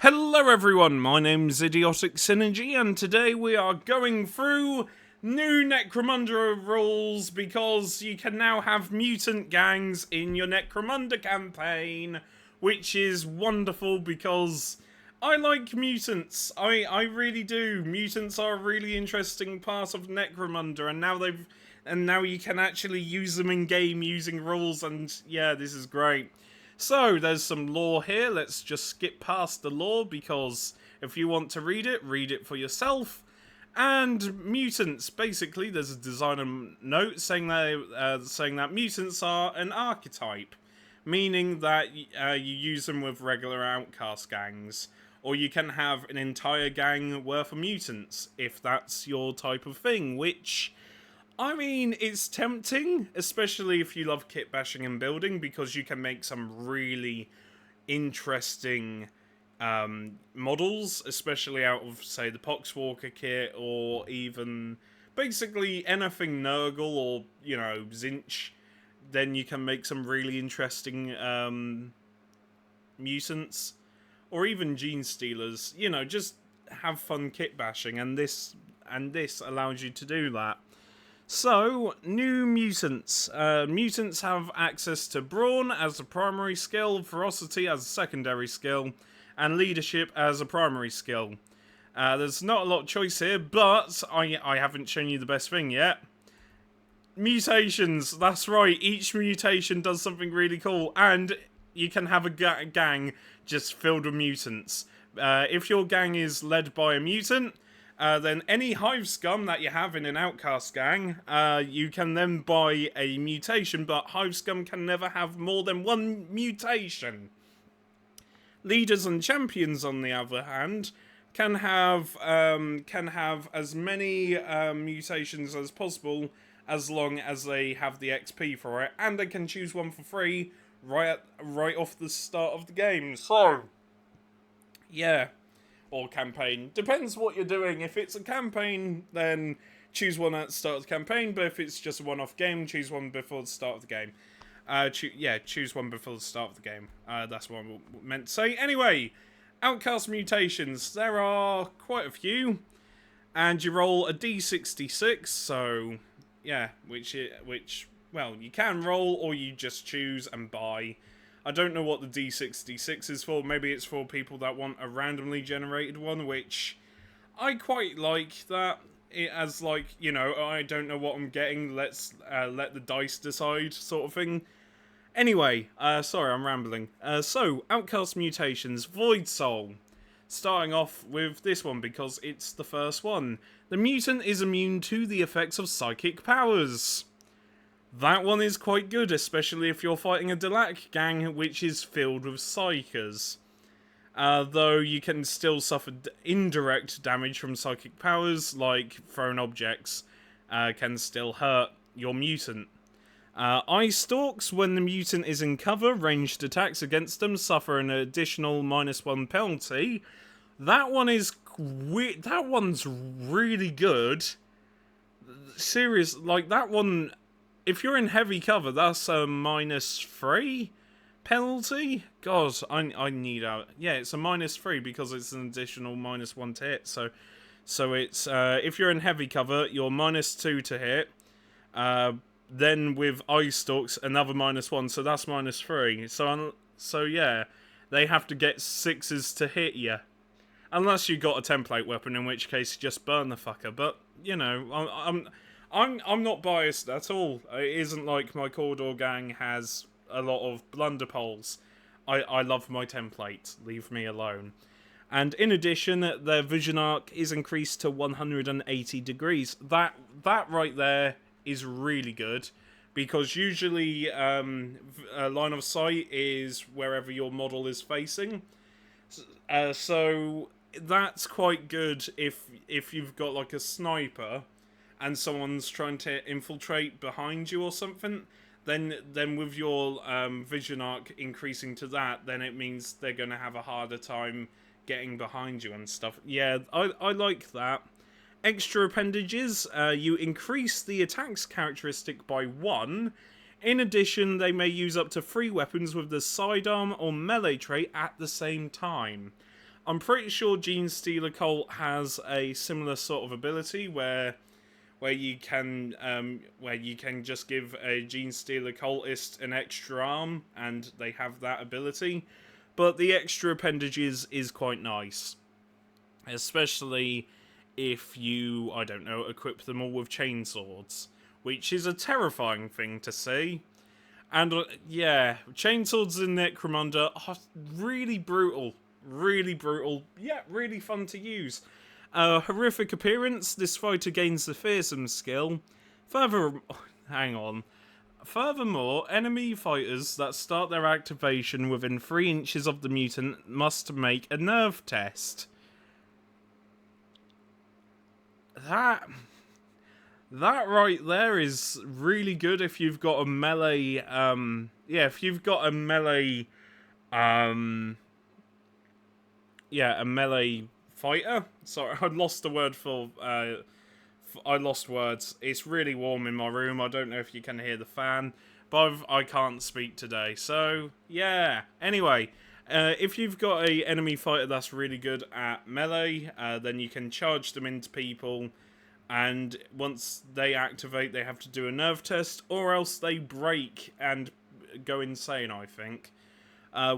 Hello everyone, my name's Idiotic Synergy, and today we are going through new Necromunda rules because you can now have mutant gangs in your Necromunda campaign, which is wonderful because I like mutants. I really do. Mutants are a really interesting part of Necromunda, and now you can actually use them in game using rules, and yeah, this is great. So, there's some lore here. Let's just skip past the lore because if you want to read it for yourself. And mutants, basically, there's a designer note saying that mutants are an archetype, meaning that you use them with regular Outcast gangs, or you can have an entire gang worth of mutants if that's your type of thing, which, I mean, it's tempting, especially if you love kitbashing and building, because you can make some really interesting models, especially out of, say, the Poxwalker kit, or even basically anything Nurgle or, you know, Zinch. Then you can make some really interesting mutants, or even Gene Stealers. You know, just have fun kitbashing, and this allows you to do that. So, new mutants. Mutants have access to Brawn as a primary skill, Ferocity as a secondary skill, and Leadership as a primary skill. There's not a lot of choice here, but I haven't shown you the best thing yet. Mutations, that's right, each mutation does something really cool, and you can have a gang just filled with mutants. If your gang is led by a mutant, then any hive scum that you have in an Outcast gang, you can then buy a mutation, but hive scum can never have more than one mutation. Leaders and champions, on the other hand, can have as many mutations as possible, as long as they have the XP for it, and they can choose one for free right off the start of the game. So, yeah. Or campaign. Depends what you're doing. If it's a campaign, then choose one at the start of the campaign, but if it's just a one-off game, choose one before the start of the game. Choose one before the start of the game. That's what I meant to say. Anyway, Outcast mutations. There are quite a few, and you roll a d66, so, yeah, which well, you can roll, or you just choose and buy. I don't know what the D66 is for. Maybe it's for people that want a randomly generated one, which I quite like that. It as, like, you know, I don't know what I'm getting. Let's let the dice decide, sort of thing. Anyway, sorry, I'm rambling. So, Outcast mutations, Void Soul. Starting off with this one because it's the first one. The mutant is immune to the effects of psychic powers. That one is quite good, especially if you're fighting a Delac gang, which is filled with Psykers. Though you can still suffer indirect damage from psychic powers, like thrown objects, can still hurt your mutant. Eye Stalks, when the mutant is in cover, ranged attacks against them suffer an additional -1 penalty. That one is that one's really good. Serious, like that one. If you're in heavy cover, that's a -3 penalty? God, I need out. Yeah, it's a -3 because it's an additional -1 to hit. So it's, if you're in heavy cover, you're -2 to hit. Then with Eye Stalks, another -1, so that's -3. So yeah, they have to get 6s to hit you. Unless you got a template weapon, in which case just burn the fucker. But, you know, I'm not biased at all. It isn't like my Cawdor gang has a lot of blunderpoles. I love my template. Leave me alone. And in addition, their vision arc is increased to 180 degrees. That right there is really good, because usually a line of sight is wherever your model is facing. So that's quite good if you've got like a sniper and someone's trying to infiltrate behind you or something, then with your vision arc increasing to that, then it means they're going to have a harder time getting behind you and stuff. Yeah, I like that. Extra appendages, you increase the attacks characteristic by 1. In addition, they may use up to 3 weapons with the sidearm or melee trait at the same time. I'm pretty sure Gene Stealer Colt has a similar sort of ability where you can just give a Gene Stealer Cultist an extra arm, and they have that ability. But the extra appendages is quite nice, especially if you, I don't know, equip them all with chainswords, which is a terrifying thing to see. And yeah, chainswords in Necromunda are really brutal. Really brutal, yet really fun to use. Horrific appearance, this fighter gains the fearsome skill. Hang on. Furthermore, enemy fighters that start their activation within 3 inches of the mutant must make a nerve test. That right there is really good if you've got a melee, if you've got a melee, a melee fighter. Sorry, I lost the word for, I lost words. It's really warm in my room. I don't know if you can hear the fan, but I can't speak today. So, yeah. Anyway, if you've got a enemy fighter that's really good at melee, then you can charge them into people, and once they activate, they have to do a nerve test, or else they break and go insane, I think.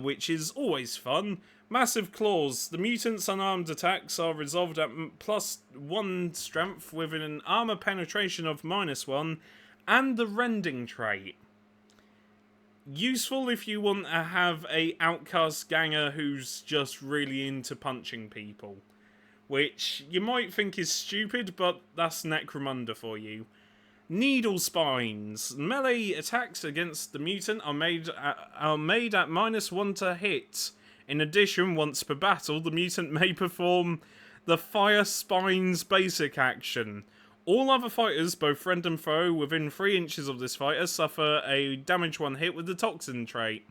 Which is always fun. Massive Claws. The mutant's unarmed attacks are resolved at +1 strength with an armor penetration of -1 and the rending trait. Useful if you want to have a Outcast ganger who's just really into punching people. Which you might think is stupid, but that's Necromunda for you. Needle Spines. Melee attacks against the mutant are made at -1 to hit. In addition, once per battle, the mutant may perform the Fire Spines basic action. All other fighters, both friend and foe, within 3 inches of this fighter suffer a damage 1 hit with the Toxin trait.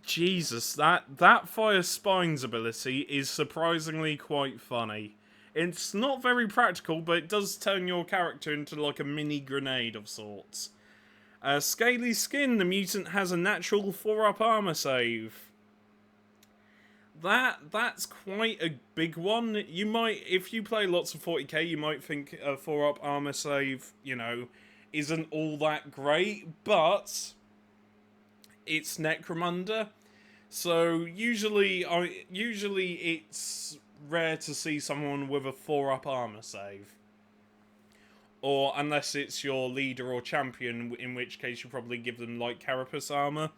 Jesus, that Fire Spines ability is surprisingly quite funny. It's not very practical, but it does turn your character into like a mini grenade of sorts. Scaly Skin, the mutant has a natural 4-up armor save. That's quite a big one. You might, if you play lots of 40k, you might think a 4-up armor save, isn't all that great, but it's Necromunda. So usually it's rare to see someone with a 4-up armor save. Or unless it's your leader or champion, in which case you probably give them like Carapace armor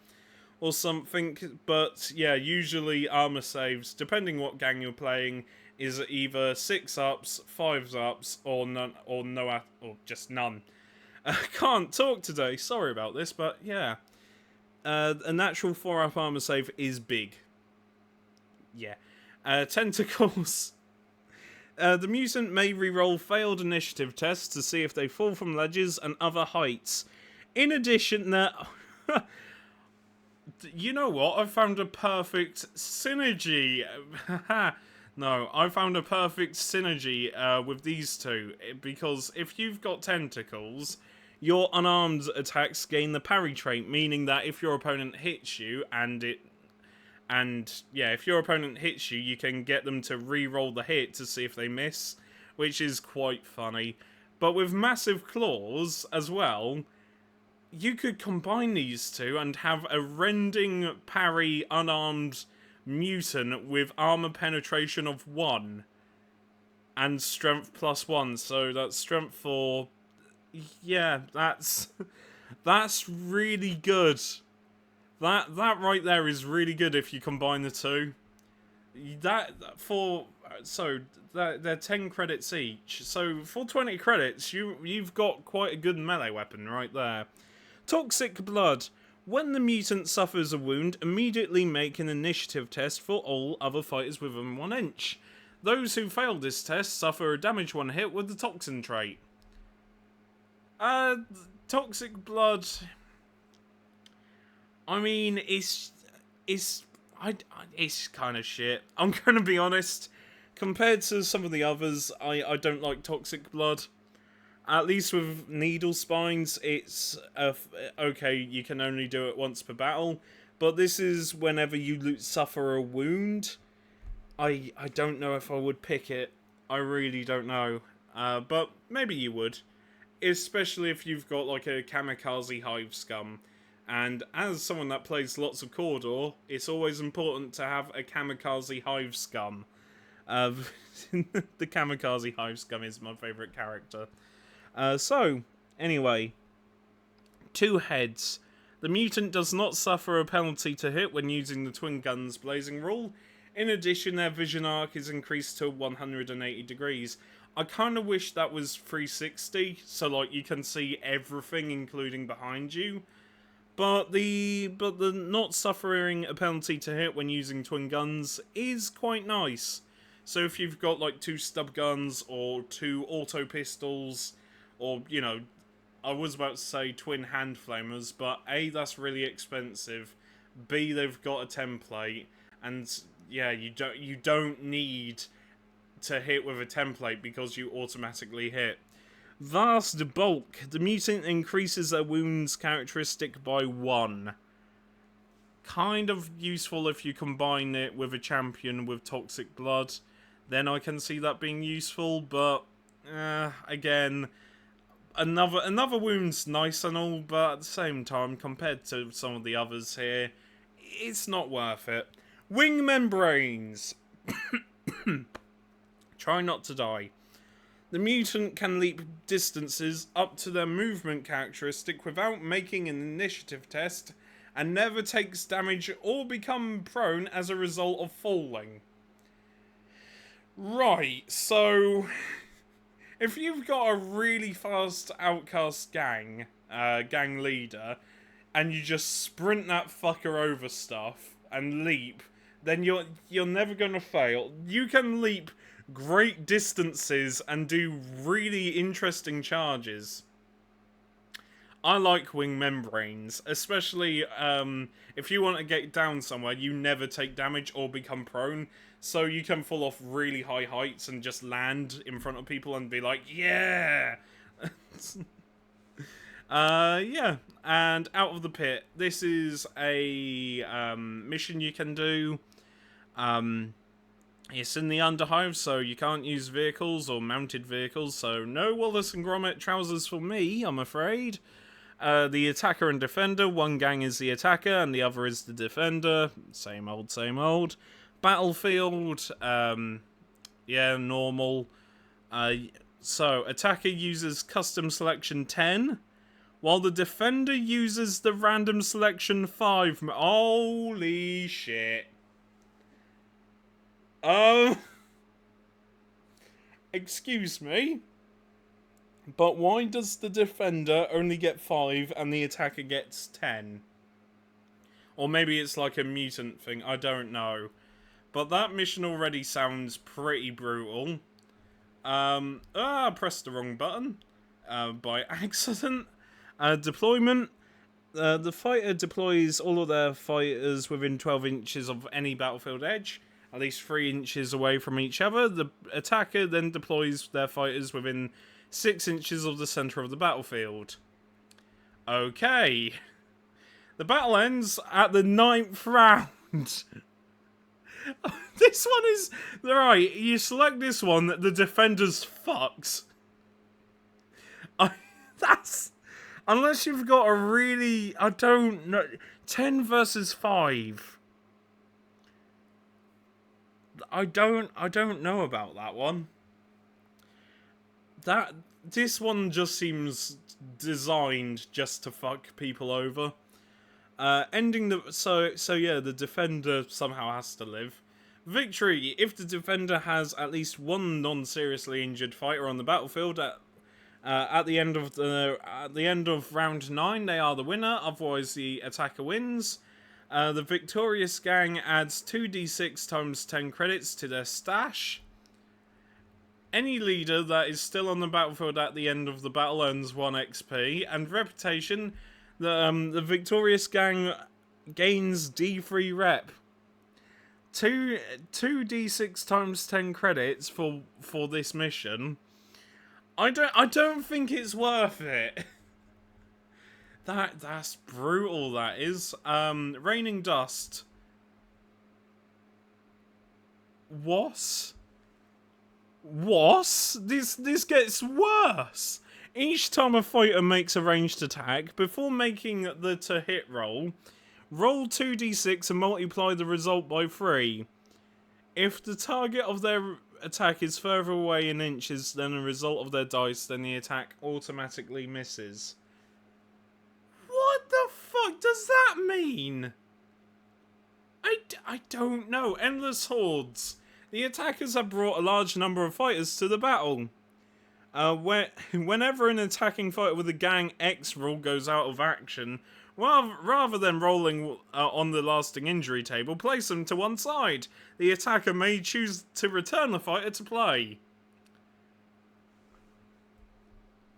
or something. But yeah, usually armor saves, depending what gang you're playing, is either 6-ups, 5-ups, or none, or just none. I can't talk today, sorry about this, but yeah. A natural 4-up armor save is big. Yeah. Tentacles. The mutant may reroll failed initiative tests to see if they fall from ledges and other heights. In addition, you know what? I found a perfect synergy. No, I found a perfect synergy with these two. Because if you've got tentacles, your unarmed attacks gain the parry trait, meaning that if your opponent hits you if your opponent hits you, you can get them to re-roll the hit to see if they miss, which is quite funny. But with Massive Claws as well, you could combine these two and have a rending parry unarmed mutant with armor penetration of 1 and strength +1. So that's strength 4. Yeah, that's really good. That right there is really good if you combine the two. They're 10 credits each. So for 20 credits, you've got quite a good melee weapon right there. Toxic Blood. When the mutant suffers a wound, immediately make an initiative test for all other fighters within 1 inch. Those who fail this test suffer a damage 1 hit with the Toxin trait. Toxic Blood. I mean, it's kind of shit. I'm going to be honest. Compared to some of the others, I don't like Toxic Blood. At least with Needle Spines, it's okay, you can only do it once per battle. But this is whenever you suffer a wound. I don't know if I would pick it. I really don't know. But maybe you would. Especially if you've got like a kamikaze hive scum. And as someone that plays lots of Cawdor, it's always important to have a kamikaze hive scum. Uh, the kamikaze hive scum is my favourite character. Anyway, two heads. The mutant does not suffer a penalty to hit when using the twin guns blazing rule. In addition, their vision arc is increased to 180 degrees. I kind of wish that was 360, so like you can see everything, including behind you. But the not suffering a penalty to hit when using twin guns is quite nice. So if you've got like two stub guns or two auto pistols, or you know, I was about to say twin hand flamers, but A, that's really expensive. B, they've got a template, and yeah, you don't need to hit with a template because you automatically hit. Vast bulk. The mutant increases their wounds characteristic by 1. Kind of useful if you combine it with a champion with toxic blood. Then I can see that being useful, but again, another wound's nice and all, but at the same time, compared to some of the others here, it's not worth it. Wing membranes. Try not to die. The mutant can leap distances up to their movement characteristic without making an initiative test, and never takes damage or become prone as a result of falling. Right, so if you've got a really fast Outcast gang leader, and you just sprint that fucker over stuff and leap, then you're never gonna fail. You can leap great distances and do really interesting charges. I like wing membranes, especially if you want to get down somewhere, you never take damage or become prone, so you can fall off really high heights and just land in front of people and be like, yeah! Yeah, and Out of the Pit. This is a mission you can do. It's in the Underhive, so you can't use vehicles or mounted vehicles, so no Wallace and Gromit trousers for me, I'm afraid. The attacker and defender, one gang is the attacker and the other is the defender. Same old, same old. Battlefield, yeah, normal. So, attacker uses custom selection 10, while the defender uses the random selection 5. Holy shit. Excuse me, but why does the defender only get 5 and the attacker gets 10? Or maybe it's like a mutant thing, I don't know. But that mission already sounds pretty brutal. I pressed the wrong button by accident. Deployment. The fighter deploys all of their fighters within 12 inches of any battlefield edge, at least 3 inches away from each other. The attacker then deploys their fighters within 6 inches of the center of the battlefield. Okay. The battle ends at the 9th round. This one is... Right, you select this one, the defender's fucks. That's... Unless you've got a really... I don't know... 10 versus 5. I don't know about that one. This one just seems designed just to fuck people over. Ending the... So yeah, the defender somehow has to live. Victory. If the defender has at least one non-seriously injured fighter on the battlefield at the end of round 9, they are the winner. Otherwise, the attacker wins. The victorious gang adds 2d6 times 10 credits to their stash. Any leader that is still on the battlefield at the end of the battle earns 1 XP. And reputation, the victorious gang gains D3 rep. 2d6 times 10 credits for this mission. I don't think it's worth it. That's brutal, that is. Raining dust. What? What? This gets worse. Each time a fighter makes a ranged attack, before making the to hit roll 2d6 and multiply the result by 3. If the target of their attack is further away in inches than the result of their dice, then the attack automatically misses. What the fuck does that mean? I don't know. Endless hordes. The attackers have brought a large number of fighters to the battle. Whenever an attacking fighter with a gang X rule goes out of action, rather than rolling on the lasting injury table, place them to one side. The attacker may choose to return the fighter to play.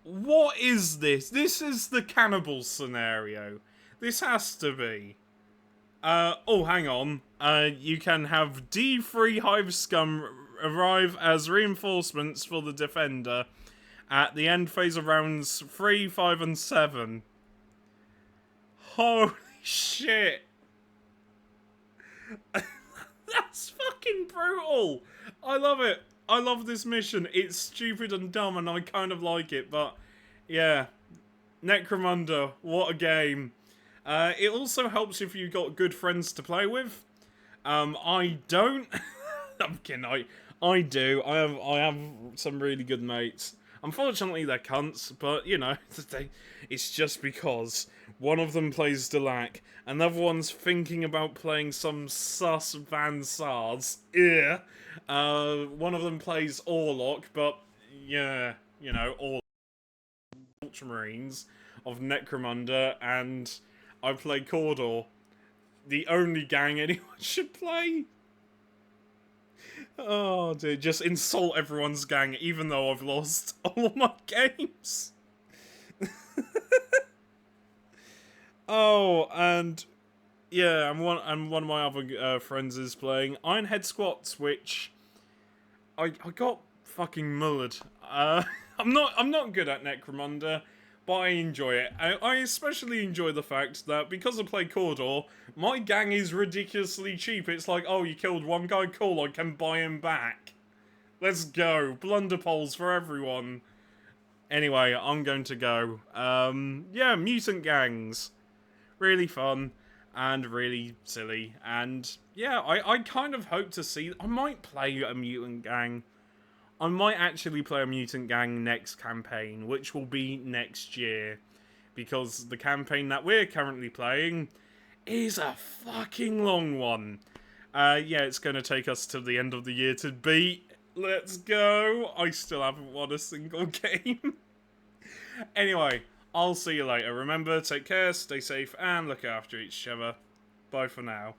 What is this? This is the cannibal scenario. This has to be. Oh, hang on. You can have D3 Hive Scum arrive as reinforcements for the defender at the end phase of rounds 3, 5, and 7. Holy shit. That's fucking brutal. I love it. I love this mission. It's stupid and dumb and I kind of like it, but yeah. Necromunda, what a game. It also helps if you've got good friends to play with. I don't. I'm kidding. I do. I have some really good mates. Unfortunately, they're cunts, but you know, it's just because one of them plays Delac, another one's thinking about playing some sus Van Sars. Yeah. One of them plays Orlok, but yeah, you know, all Ultramarines of Necromunda, and I play Cawdor. The only gang anyone should play. Oh, dude, just insult everyone's gang, even though I've lost all of my games. Oh, and yeah, and one of my other friends is playing Ironhead Squats, which I got fucking mullered. I'm not good at Necromunda, but I enjoy it. I especially enjoy the fact that because I play Cawdor, my gang is ridiculously cheap. It's like, oh, you killed one guy, cool, I can buy him back. Let's go. Blunderpoles for everyone. Anyway, I'm going to go. Yeah, mutant gangs. Really fun and really silly. And yeah, I kind of hope to see... I might play a mutant gang. I might actually play a mutant gang next campaign, which will be next year. Because the campaign that we're currently playing is a fucking long one. Yeah, it's going to take us to the end of the year to beat. Let's go. I still haven't won a single game. Anyway, I'll see you later. Remember, take care, stay safe, and look after each other. Bye for now.